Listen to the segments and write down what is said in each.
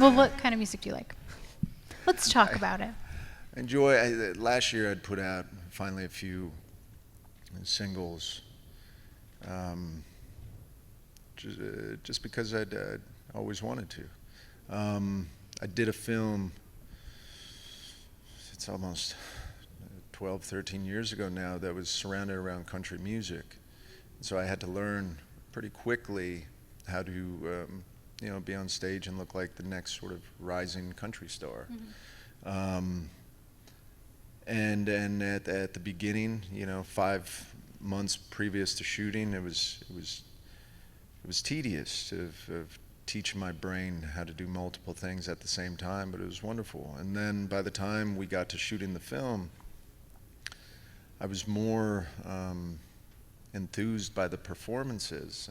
Well, what kind of music do you like? Let's talk about it. Last year I'd put out finally a few singles, um, just because I'd always wanted to. I did a film, it's almost 12, 13 years ago now, that was surrounded around country music. So I had to learn pretty quickly how to, be on stage and look like the next sort of rising country star. And at the beginning, 5 months previous to shooting, it was tedious of teaching my brain how to do multiple things at the same time, but it was wonderful. And then by the time we got to shooting the film, I was more enthused by the performances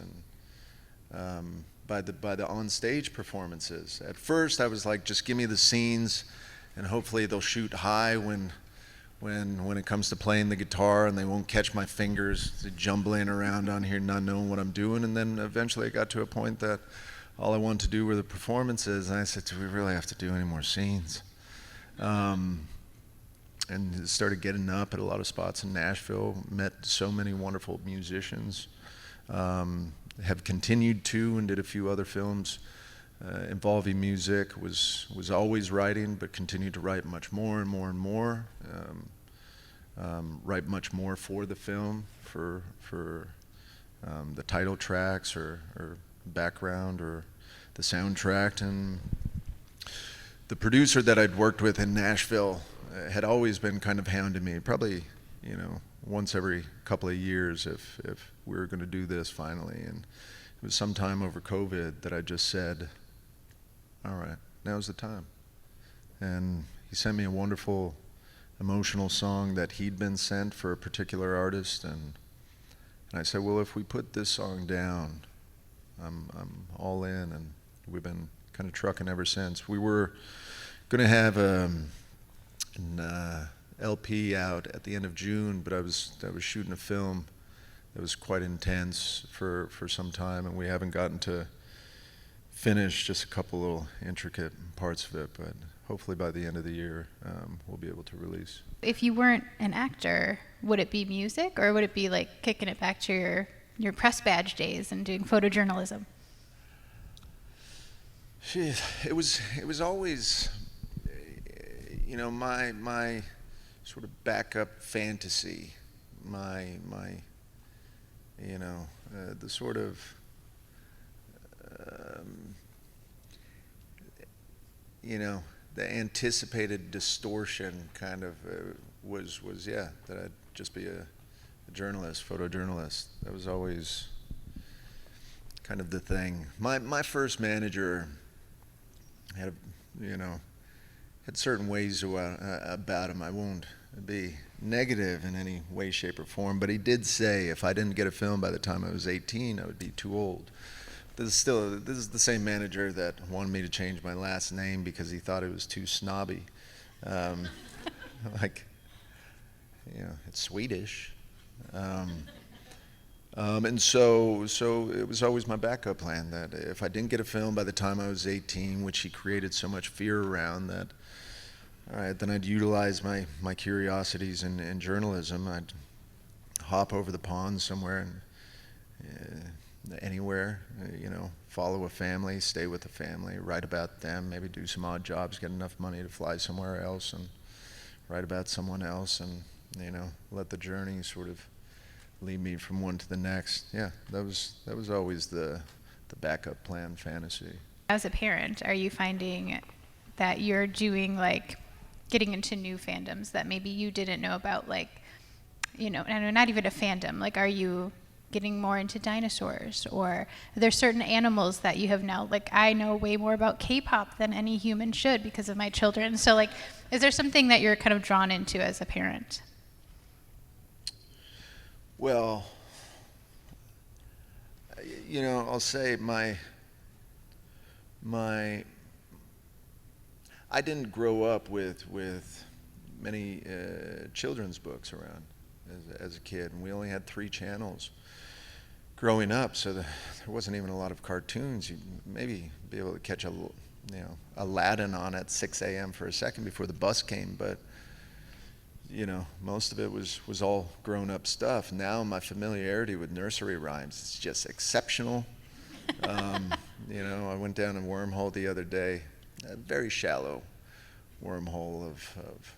and by the on-stage performances. At first, I was like, just give me the scenes, and hopefully they'll shoot high when it comes to playing the guitar, and they won't catch my fingers jumbling around on here, not knowing what I'm doing. And then eventually, I got to a point that all I wanted to do were the performances, and I said, do we really have to do any more scenes? And started getting up at a lot of spots in Nashville, met so many wonderful musicians, have continued to, and did a few other films involving music, was always writing, but continued to write much more and more and more, write much more for the film, for the title tracks or background or the soundtrack. And the producer that I'd worked with in Nashville had always been kind of hounding me, probably, once every couple of years if we were going to do this finally. And it was sometime over COVID that I just said, all right, now's the time. And he sent me a wonderful emotional song that he'd been sent for a particular artist, and I said, well, if we put this song down, I'm all in, and we've been kind of trucking ever since. We were going to have an LP out at the end of June, but I was shooting a film that was quite intense for some time, and we haven't gotten to finish just a couple little intricate parts of it, but hopefully by the end of the year we'll be able to release. If you weren't an actor, would it be music, or would it be like kicking it back to your press badge days and doing photojournalism? It was always, my sort of backup fantasy, my the sort of the anticipated distortion kind of was that I'd just be a journalist, photojournalist. That was always kind of the thing. My first manager had certain ways about him. I won't be negative in any way, shape, or form, but he did say if I didn't get a film by the time I was 18, I would be too old. This is the same manager that wanted me to change my last name because he thought it was too snobby. It's Swedish. And so it was always my backup plan that if I didn't get a film by the time I was 18, which he created so much fear around, that all right, then I'd utilize my curiosities in journalism. I'd hop over the pond somewhere and anywhere, follow a family, stay with a family, write about them, maybe do some odd jobs, get enough money to fly somewhere else and write about someone else, and let the journey sort of lead me from one to the next. Yeah, that was always the backup plan fantasy. As a parent, are you finding that you're doing getting into new fandoms that maybe you didn't know about, not even a fandom, are you getting more into dinosaurs, or are there certain animals that you have now, I know way more about K-pop than any human should because of my children, so is there something that you're kind of drawn into as a parent? Well, I'll say I didn't grow up with many children's books around as a kid, and we only had 3 channels growing up, so there wasn't even a lot of cartoons. You'd maybe be able to catch a Aladdin on at 6 a.m. for a second before the bus came, but most of it was all grown-up stuff. Now my familiarity with nursery rhymes is just exceptional. I went down a wormhole the other day, a very shallow wormhole of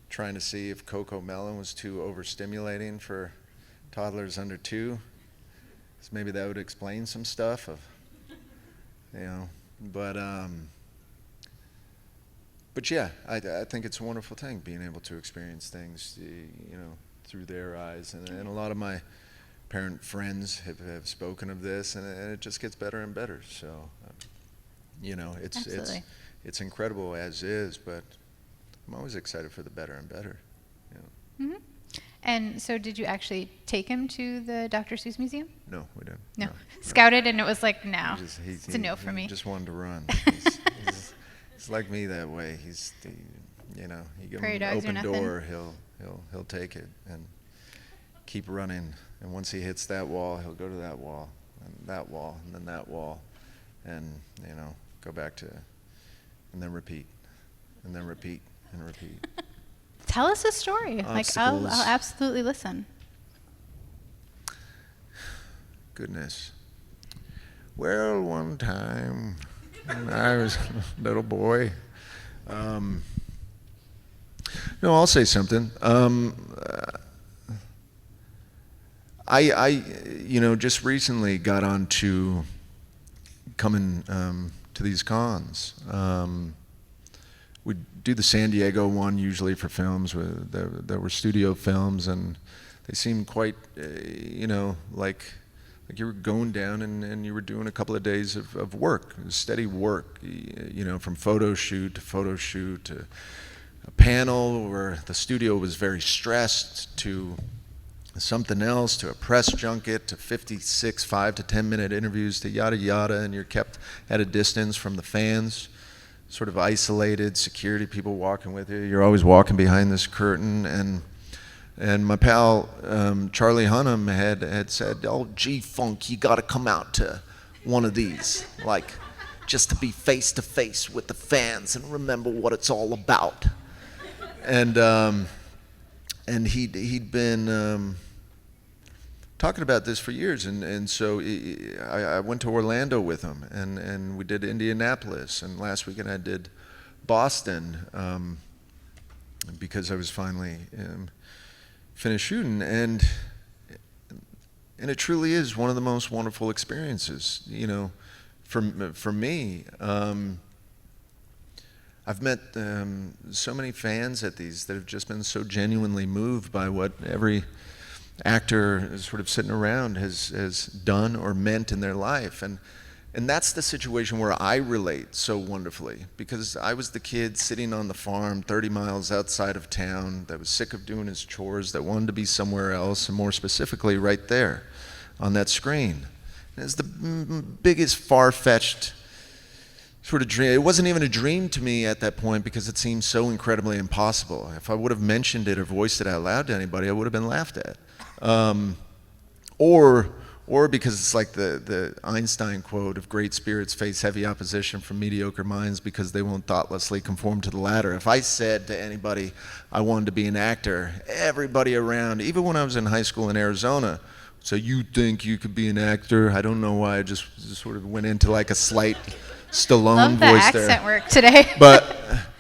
trying to see if Coco Melon was too overstimulating for toddlers under 2. So maybe that would explain some stuff but yeah, I think it's a wonderful thing being able to experience things, through their eyes. And a lot of my parent friends have spoken of this, and it just gets better and better. So, it's incredible as is, but I'm always excited for the better and better. Mm-hmm. And so did you actually take him to the Dr. Seuss Museum? No, we didn't. No. Scouted, and it was like, no, it's a no for me. He just wanted to run. He's like me that way. You give him an open door, he'll take it and keep running. And once he hits that wall, he'll go to that wall, and that wall, and then that wall, and go back to, and then repeat, and then repeat, and repeat. Tell us a story. Obstacles. I'll absolutely listen. Goodness. Well, one time when I was a little boy, I'll say something. I just recently got on to coming to these cons. We do the San Diego one usually for films. There were studio films, and they seemed quite, like you were going down and you were doing a couple of days of work, steady work, from photo shoot to a panel where the studio was very stressed, to something else, to a press junket, to 56 5 to 10 minute interviews, to yada yada, and you're kept at a distance from the fans, sort of isolated, security people walking with you. You're always walking behind this curtain, and my pal Charlie Hunnam had said, "Oh, G-Funk, you got to come out to one of these, like just to be face to face with the fans and remember what it's all about." And he'd been talking about this for years, and so I went to Orlando with him, and we did Indianapolis, and last weekend I did Boston, because I was finally finished shooting, and it truly is one of the most wonderful experiences, for me. I've met so many fans at these that have just been so genuinely moved by what every actor sort of sitting around has done or meant in their life, and that's the situation where I relate so wonderfully, because I was the kid sitting on the farm 30 miles outside of town that was sick of doing his chores, that wanted to be somewhere else, and more specifically right there on that screen. And it's the biggest far-fetched sort of dream. It wasn't even a dream to me at that point because it seemed so incredibly impossible. If I would have mentioned it or voiced it out loud to anybody, I would have been laughed at. Or because it's like the Einstein quote of great spirits face heavy opposition from mediocre minds because they won't thoughtlessly conform to the latter. If I said to anybody I wanted to be an actor, everybody around, even when I was in high school in Arizona, so you think you could be an actor? I don't know why I just sort of went into like a slight Stallone voice there. Love the accent work today. But,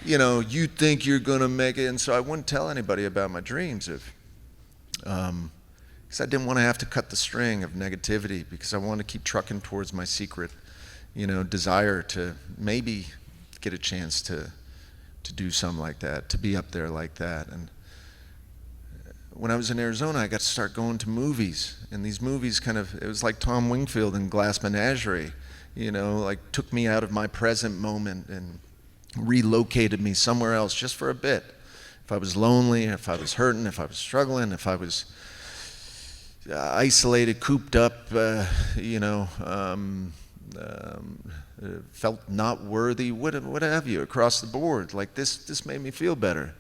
you think you're going to make it. And so I wouldn't tell anybody about my dreams because I didn't want to have to cut the string of negativity, because I wanted to keep trucking towards my secret, desire to maybe get a chance to do something like that, to be up there like that. And when I was in Arizona, I got to start going to movies, and these movies it was like Tom Wingfield in Glass Menagerie, like took me out of my present moment and relocated me somewhere else just for a bit. If I was lonely, if I was hurting, if I was struggling, if I was isolated, cooped up, felt not worthy, what have you, across the board. Like this made me feel better.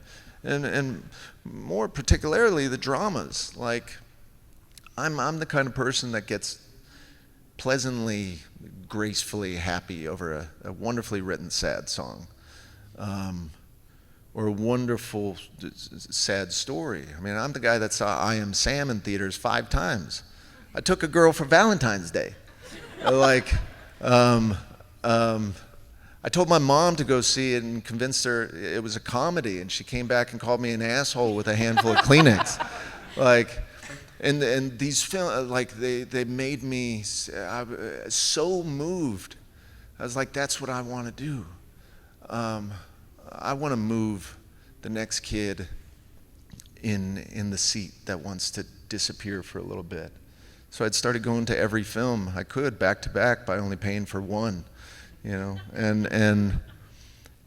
And more particularly the dramas. Like I'm the kind of person that gets pleasantly, gracefully happy over a wonderfully written sad song, or a wonderful sad story. I mean, I'm the guy that saw I Am Sam in theaters 5 times. I took a girl for Valentine's Day. Like, I told my mom to go see it and convinced her it was a comedy, and she came back and called me an asshole with a handful of Kleenex. Like, and these films, like, they made me so moved. I was like, that's what I want to do. I want to move the next kid in the seat that wants to disappear for a little bit. So I'd started going to every film I could, back to back, by only paying for one. You know, and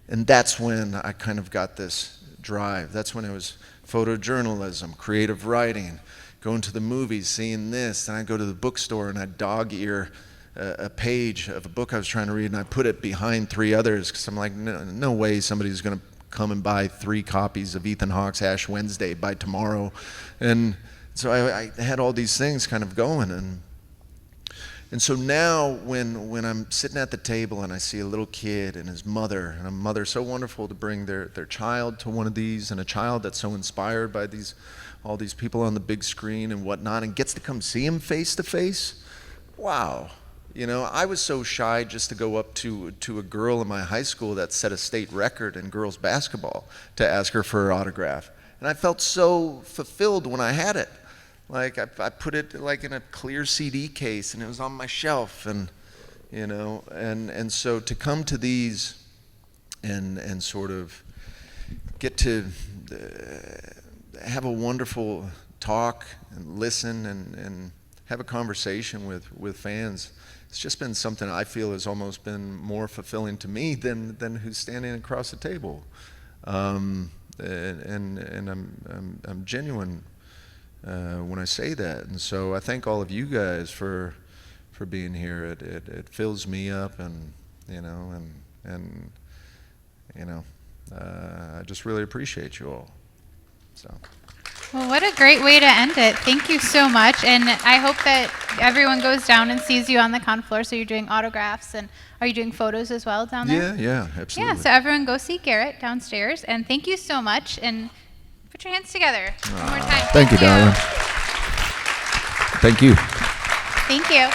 that's when I kind of got this drive. That's when it was photojournalism, creative writing, going to the movies, seeing this. Then I'd go to the bookstore and I'd dog ear a page of a book I was trying to read, and I put it behind 3 others because I'm like, no way somebody's going to come and buy 3 copies of Ethan Hawke's Ash Wednesday by tomorrow. And so I had all these things kind of going, and so now when I'm sitting at the table and I see a little kid and his mother, and a mother so wonderful to bring their child to one of these, and a child that's so inspired by all these people on the big screen and whatnot, and gets to come see him face to face, wow. You know, I was so shy just to go up to a girl in my high school that set a state record in girls basketball to ask her for her autograph. And I felt so fulfilled when I had it. Like, I put it like in a clear CD case, and it was on my shelf, and you know, and so to come to these and sort of get to have a wonderful talk and listen and have a conversation with fans, it's just been something I feel has almost been more fulfilling to me than who's standing across the table, and I'm genuine when I say that. And so I thank all of you guys for being here. It fills me up, and you know, and you know, I just really appreciate you all. So. Well, what a great way to end it. Thank you so much. And I hope that everyone goes down and sees you on the con floor. So you're doing autographs, and are you doing photos as well down there? Yeah, absolutely. Yeah, so everyone go see Garrett downstairs. And thank you so much. And put your hands together one more time. Thank you, darling. Thank you. Thank you.